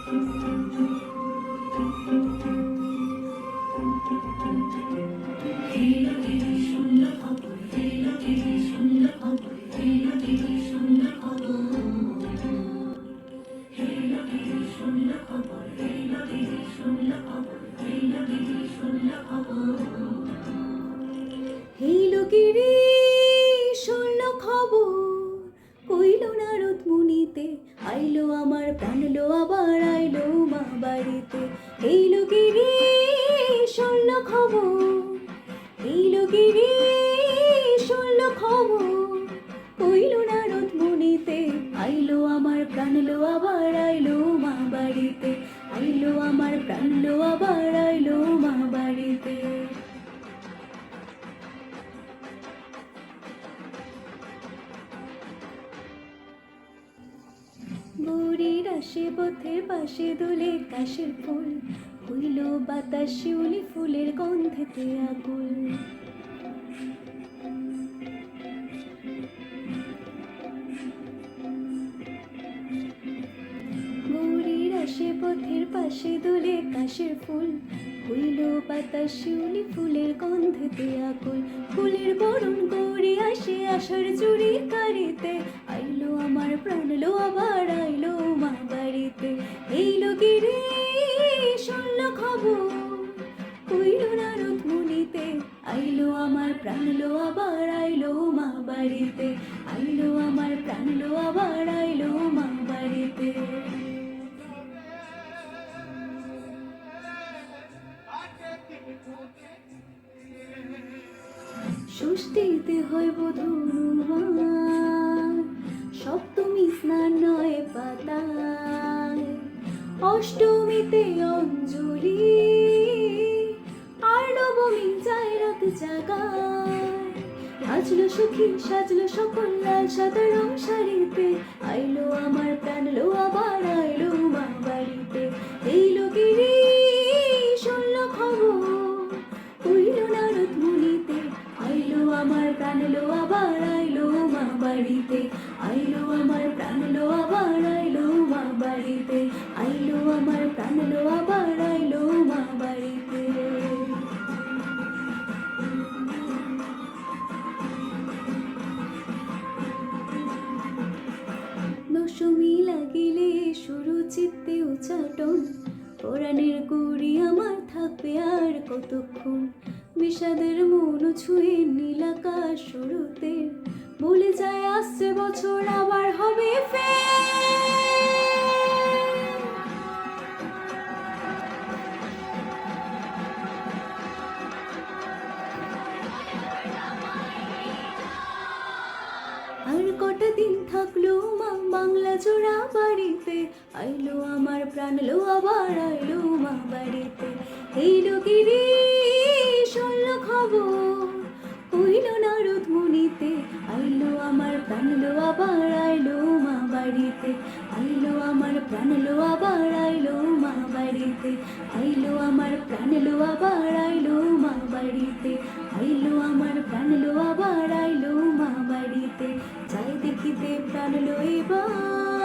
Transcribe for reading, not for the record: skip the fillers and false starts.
হেইলগিরি শুনল খবর, কইল নারদ মুনিতে, আইলো আমার প্রাণ লো আবার আইলো মা বাড়িতে। হেইলগিরি শুনল খবর, হেইলগিরি শুনল খবর, কইল নারদ মুনিতে, আইলো আমার প্রাণ লো আবার আইলো মা বাড়িতে, আইলো আমার প্রাণ লো আবার আইলো মা বাড়িতে। গৌরীর আসে পথের পাশে দোলে কাশের ফুল, হইল বাতাস শিউলি ফুলের গন্ধেতে আকুল। গৌরীর আসে পথের পাশে দোলে কাশের ফুল, হইল বাতাস শিউলি ফুলের গন্ধেতে আকুল। ফুলের বরণ গৌরী আসে আষাঢ় চুরি কারিতে, আইলো আমার প্রাণ লো আবার আইলো মা বাড়িতে। এইলো গিরি শুনল খবর, কইল নারদ মুনিতে, আইলো আমার প্রাণ লো আবার আইলো মা বাড়িতে, আইলো আমার প্রাণ লো আবার আইলো মা বাড়িতে। ষষ্ঠীতে হয় বধূর, সপ্তমী স্নান নয় পাতায়, অষ্টমীতে অঞ্জলি, আর নবমী যায় রাত জাগায়। সাজলো সখী সাজলো সকল লাল সাদা রং শাড়িতে, আইলো আমার প্রাণ লো আবার আইলো মা বাড়িতে। এইলো গিরি শুনল খবর, কইল নারদ মুনিতে, আইলো আমার প্রাণ লো আবার আইলো মা বাড়িতে, আইলো আমার প্রাণ লো আবার আইলো মা বাড়িতে, আইলো আমার প্রাণ লো আবার আইলো মা বাড়িতে। দশমী লাগিলে শুরু চিত্তে উচাটন, পরাণের গৌরী আমার থাকবে আর কতক্ষণ। বিষাদের মন ছুঁয়ে নীলাকাশ শুরুতে, বলে যায় আসছে বছর আবার হবে আর কটা দিন থাকলো মা বাংলা জোড়া বাড়িতে, আইলো আমার প্রাণ লো আবার আইলো মা বাড়িতে। এইলো গিরি শুনল খবর, কইল নারদ মুনিতে, আইলো আমার প্রাণ লো আবার আইলো মা বাড়িতে, আইলো আমার প্রাণ লো আবার আইলো মা বাড়িতে, আইলো আমার প্রাণ লো আবার আইলো মা বাড়িতে, আইলো আমার প্রাণ লো আবার আইলো মা বাড়িতে। যাই দেখিতে প্রাণ লো এবার।